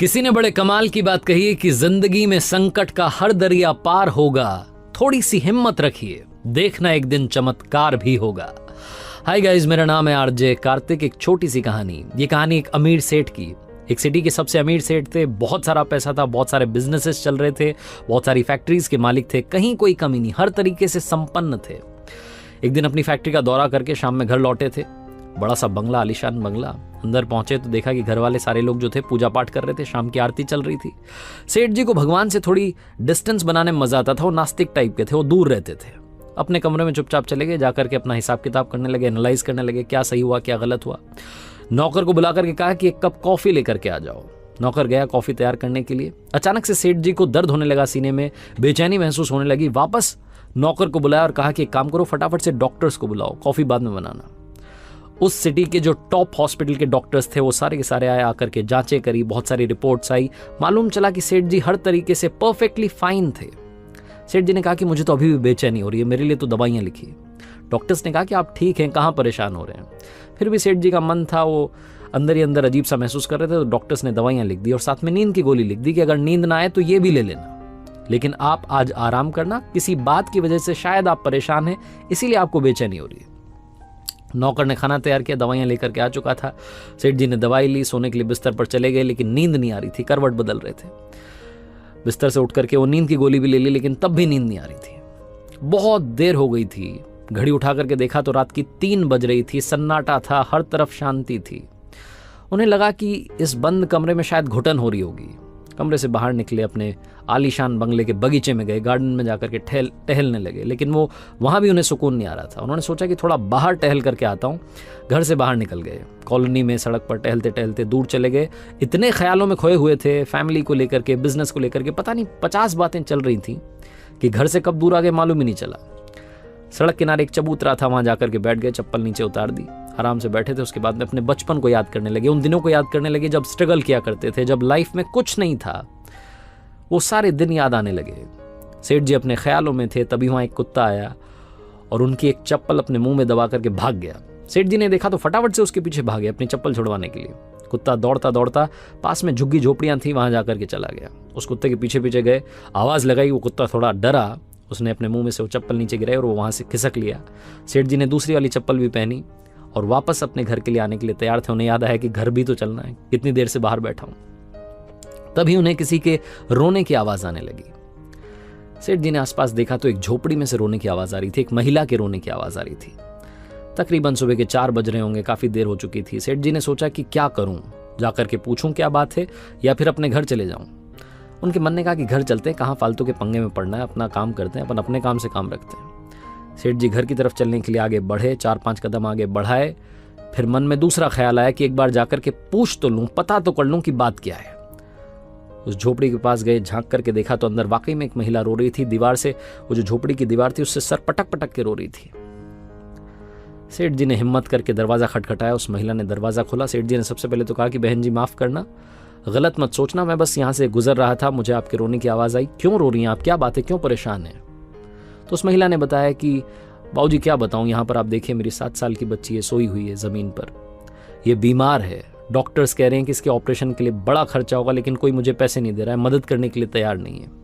किसी ने बड़े कमाल की बात कही है कि जिंदगी में संकट का हर दरिया पार होगा, थोड़ी सी हिम्मत रखिए, देखना एक दिन चमत्कार भी होगा। हाय गाइस, मेरा नाम है आरजे कार्तिक। एक छोटी सी कहानी। ये कहानी एक अमीर सेठ की। एक सिटी के सबसे अमीर सेठ थे, बहुत सारा पैसा था, बहुत सारे बिजनेसेस चल रहे थे, बहुत सारी फैक्ट्रीज के मालिक थे, कहीं कोई कमी नहीं, हर तरीके से संपन्न थे। एक दिन अपनी फैक्ट्री का दौरा करके शाम में घर लौटे थे। बड़ा सा बंगला, आलीशान बंगला। अंदर पहुंचे तो देखा कि घर वाले सारे लोग जो थे पूजा पाठ कर रहे थे, शाम की आरती चल रही थी। सेठ जी को भगवान से थोड़ी डिस्टेंस बनाने में मजा आता था। वो नास्तिक टाइप के थे, वो दूर रहते थे। अपने कमरे में चुपचाप चले गए, जाकर के अपना हिसाब किताब करने लगे, एनालाइज करने लगे क्या सही हुआ क्या गलत हुआ। नौकर को बुला करके कहा कि एक कप कॉफी लेकर के आ जाओ। नौकर गया कॉफी तैयार करने के लिए। अचानक से सेठ जी को दर्द होने लगा सीने में, बेचैनी महसूस होने लगी। वापस नौकर को बुलाया और कहा कि एक काम करो, फटाफट से डॉक्टर्स को बुलाओ, कॉफी बाद में बनाना। उस सिटी के जो टॉप हॉस्पिटल के डॉक्टर्स थे वो सारे के सारे आए, आकर के जांचें करी, बहुत सारी रिपोर्ट्स आई। मालूम चला कि सेठ जी हर तरीके से परफेक्टली फाइन थे। सेठ जी ने कहा कि मुझे तो अभी भी बेचैनी हो रही है, मेरे लिए तो दवाइयां लिखी। डॉक्टर्स ने कहा कि आप ठीक हैं, कहाँ परेशान हो रहे हैं। फिर भी सेठ जी का मन था, वो अंदर ही अंदर अजीब सा महसूस कर रहे थे। तो डॉक्टर्स ने दवाइयां लिख दी और साथ में नींद की गोली लिख दी कि अगर नींद ना आए तो ये भी ले लेना, लेकिन आप आज आराम करना, किसी बात की वजह से शायद आप परेशान हैं, इसीलिए आपको बेचैनी हो रही है। नौकर ने खाना तैयार किया, दवाइयां लेकर के आ चुका था। सेठ जी ने दवाई ली, सोने के लिए बिस्तर पर चले गए, लेकिन नींद नहीं आ रही थी, करवट बदल रहे थे। बिस्तर से उठ करके वो नींद की गोली भी ले ली, लेकिन तब भी नींद नहीं आ रही थी। बहुत देर हो गई थी। घड़ी उठा करके देखा तो रात की 3 बज रही थी। सन्नाटा था, हर तरफ शांति थी। उन्हें लगा कि इस बंद कमरे में शायद घुटन हो रही होगी। कमरे से बाहर निकले, अपने आलीशान बंगले के बगीचे में गए, गार्डन में जाकर के टहलने लगे, लेकिन वो वहाँ भी उन्हें सुकून नहीं आ रहा था। उन्होंने सोचा कि थोड़ा बाहर टहल करके आता हूँ। घर से बाहर निकल गए, कॉलोनी में सड़क पर टहलते टहलते दूर चले गए। इतने ख्यालों में खोए हुए थे, फैमिली को लेकर के, बिजनेस को लेकर के, पता नहीं 50 बातें चल रही थी कि घर से कब दूर आ गए मालूम ही नहीं चला। सड़क किनारे एक चबूतरा था, वहां जाकर के बैठ गए, चप्पल नीचे उतार दी, आराम से बैठे थे। उसके बाद में अपने बचपन को याद करने लगे, उन दिनों को याद करने लगे जब स्ट्रगल किया करते थे, जब लाइफ में कुछ नहीं था। वो सारे दिन याद आने लगे। सेठ जी अपने ख्यालों में थे, तभी वहां एक कुत्ता आया और उनकी एक चप्पल अपने मुंह में दबा करके भाग गया। सेठ जी ने देखा तो फटाफट से उसके पीछे भागे अपनी चप्पल छुड़वाने के लिए। कुत्ता दौड़ता दौड़ता पास में झुग्गी झोपड़ियां थी, वहां जाकर के चला गया। उस कुत्ते के पीछे पीछे गए, आवाज लगाई, वो कुत्ता थोड़ा डरा, उसने अपने मुंह में से वो चप्पल नीचे गिराई और वो वहां से खिसक लिया। सेठ जी ने दूसरी वाली चप्पल भी पहनी और वापस अपने घर के लिए आने के लिए तैयार थे। उन्हें याद आया कि घर भी तो चलना है, कितनी देर से बाहर बैठा हूं। तभी उन्हें किसी के रोने की आवाज आने लगी। सेठ जी ने आसपास देखा तो एक झोपड़ी में से रोने की आवाज आ रही थी, एक महिला के रोने की आवाज आ रही थी। तकरीबन सुबह के 4 बज रहे होंगे, काफी देर हो चुकी थी। सेठ जी ने सोचा कि क्या करूं, जाकर के पूछूं क्या बात है या फिर अपने घर चले जाऊं। उनके मन ने कहा कि घर चलते हैं, कहां फालतू के पंगे में पड़ना है, अपना काम करते हैं, अपन अपने काम से काम रखते हैं। सेठ जी घर की तरफ चलने के लिए आगे बढ़े, 4-5 कदम आगे बढ़ाए। फिर मन में दूसरा ख्याल आया कि एक बार जाकर के पूछ तो लूं, पता तो कर लूं कि बात क्या है। उस झोपड़ी के पास गए, झांक करके देखा तो अंदर वाकई में एक महिला रो रही थी। दीवार से, वो जो झोपड़ी की दीवार थी, उससे सर पटक पटक के रो रही थी। सेठ जी ने हिम्मत करके दरवाजा खटखटाया। उस महिला ने दरवाजा खोला। सेठ जी ने सबसे पहले तो कहा कि बहन जी माफ करना, गलत मत सोचना, मैं बस यहाँ से गुजर रहा था, मुझे आपके रोने की आवाज आई। क्यों रो रही हैं आप, क्या बात है, क्यों परेशान हैं? तो उस महिला ने बताया कि बाबूजी क्या बताऊं, यहाँ पर आप देखिए मेरी 7 साल की बच्ची है, सोई हुई है जमीन पर, ये बीमार है। डॉक्टर्स कह रहे हैं कि इसके ऑपरेशन के लिए बड़ा खर्चा होगा, लेकिन कोई मुझे पैसे नहीं दे रहा है, मदद करने के लिए तैयार नहीं है।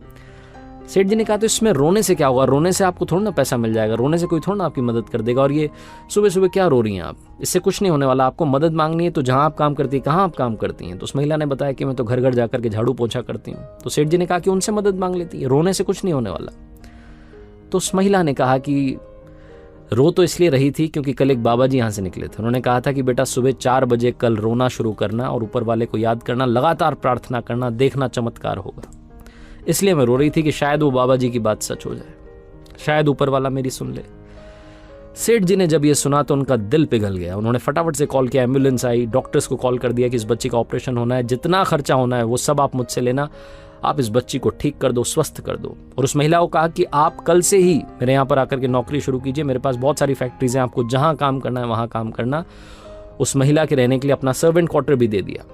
सेठ जी ने कहा तो इसमें रोने से क्या होगा, रोने से आपको थोड़ा ना पैसा मिल जाएगा, रोने से कोई थोड़ा ना आपकी मदद कर देगा। और ये सुबह सुबह क्या रो रही हैं आप, इससे कुछ नहीं होने वाला। आपको मदद मांगनी है तो जहां आप काम करती है, कहाँ आप काम करती हैं? तो उस महिला ने बताया कि मैं तो घर घर जाकर के झाड़ू पोछा करती हूँ। तो सेठ जी ने कहा कि उनसे मदद मांग लेती है, रोने से कुछ नहीं होने वाला। तो उस महिला ने कहा कि रो तो इसलिए रही थी क्योंकि कल एक बाबा जी यहाँ से निकले थे। उन्होंने कहा था कि बेटा सुबह 4 बजे कल रोना शुरू करना और ऊपर वाले को याद करना, लगातार प्रार्थना करना, देखना चमत्कार होगा। इसलिए मैं रो रही थी कि शायद वो बाबा जी की बात सच हो जाए, शायद ऊपर वाला मेरी सुन ले। सेठ जी ने जब ये सुना तो उनका दिल पिघल गया। उन्होंने फटाफट से कॉल किया, एम्बुलेंस आई, डॉक्टर्स को कॉल कर दिया कि इस बच्ची का ऑपरेशन होना है, जितना खर्चा होना है वो सब आप मुझसे लेना, आप इस बच्ची को ठीक कर दो, स्वस्थ कर दो। और उस महिला को कहा कि आप कल से ही मेरे यहाँ पर आकर के नौकरी शुरू कीजिए, मेरे पास बहुत सारी फैक्ट्रीज हैं, आपको जहां काम करना है वहां काम करना। उस महिला के रहने के लिए अपना सर्वेंट क्वार्टर भी दे दिया।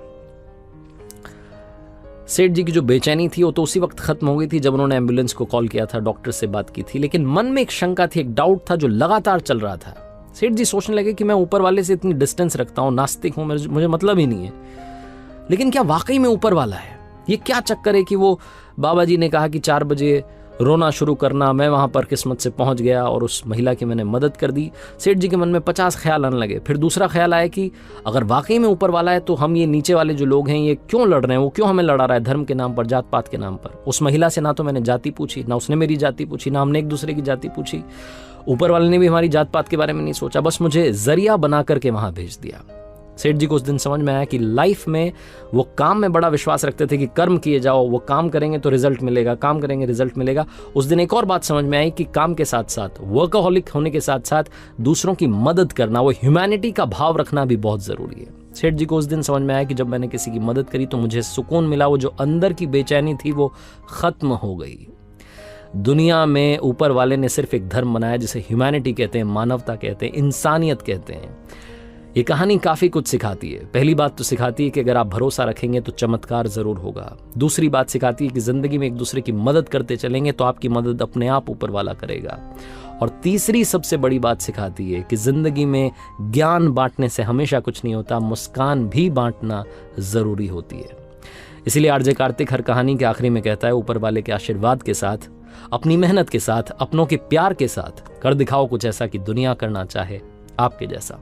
सेठ जी की जो बेचैनी थी वो तो उसी वक्त खत्म हो गई थी जब उन्होंने एम्बुलेंस को कॉल किया था, डॉक्टर से बात की थी। लेकिन मन में एक शंका थी, एक डाउट था जो लगातार चल रहा था। सेठ जी सोचने लगे कि मैं ऊपर वाले से इतनी डिस्टेंस रखता हूँ, नास्तिक हूँ, मुझे मतलब ही नहीं है, लेकिन क्या वाकई में ऊपर वाला है? ये क्या चक्कर है कि वो बाबा जी ने कहा कि 4 बजे रोना शुरू करना, मैं वहाँ पर किस्मत से पहुँच गया और उस महिला की मैंने मदद कर दी। सेठ जी के मन में 50 ख्याल आने लगे। फिर दूसरा ख्याल आया कि अगर वाकई में ऊपर वाला है तो हम ये नीचे वाले जो लोग हैं ये क्यों लड़ रहे हैं, वो क्यों हमें लड़ा रहा है धर्म के नाम पर, जात पात के नाम पर। उस महिला से ना तो मैंने जाति पूछी, ना उसने मेरी जाति पूछी, ना हमने एक दूसरे की जाति पूछी, ऊपर वाले ने भी हमारी जात पात के बारे में नहीं सोचा, बस मुझे जरिया बना करके वहाँ भेज दिया। सेठ जी को उस दिन समझ में आया कि लाइफ में वो काम में बड़ा विश्वास रखते थे कि कर्म किए जाओ, वो काम करेंगे तो रिजल्ट मिलेगा, काम करेंगे रिजल्ट मिलेगा। उस दिन एक और बात समझ में आई कि काम के साथ साथ, वर्कaholic होने के साथ साथ दूसरों की मदद करना, वो ह्यूमैनिटी का भाव रखना भी बहुत ज़रूरी है। सेठ जी को उस दिन समझ में आया कि जब मैंने किसी की मदद करी तो मुझे सुकून मिला, वो जो अंदर की बेचैनी थी वो ख़त्म हो गई। दुनिया में ऊपर वाले ने सिर्फ एक धर्म बनाया जिसे ह्यूमैनिटी कहते हैं, मानवता कहते हैं, इंसानियत कहते हैं। ये कहानी काफ़ी कुछ सिखाती है। पहली बात तो सिखाती है कि अगर आप भरोसा रखेंगे तो चमत्कार ज़रूर होगा। दूसरी बात सिखाती है कि ज़िंदगी में एक दूसरे की मदद करते चलेंगे तो आपकी मदद अपने आप ऊपर वाला करेगा। और तीसरी सबसे बड़ी बात सिखाती है कि ज़िंदगी में ज्ञान बांटने से हमेशा कुछ नहीं होता, मुस्कान भी बांटना ज़रूरी होती है। इसीलिए आरजे कार्तिक हर कहानी के आखिरी में कहता है, ऊपर वाले के आशीर्वाद के साथ, अपनी मेहनत के साथ, अपनों के प्यार के साथ कर दिखाओ कुछ ऐसा कि दुनिया करना चाहे आपके जैसा।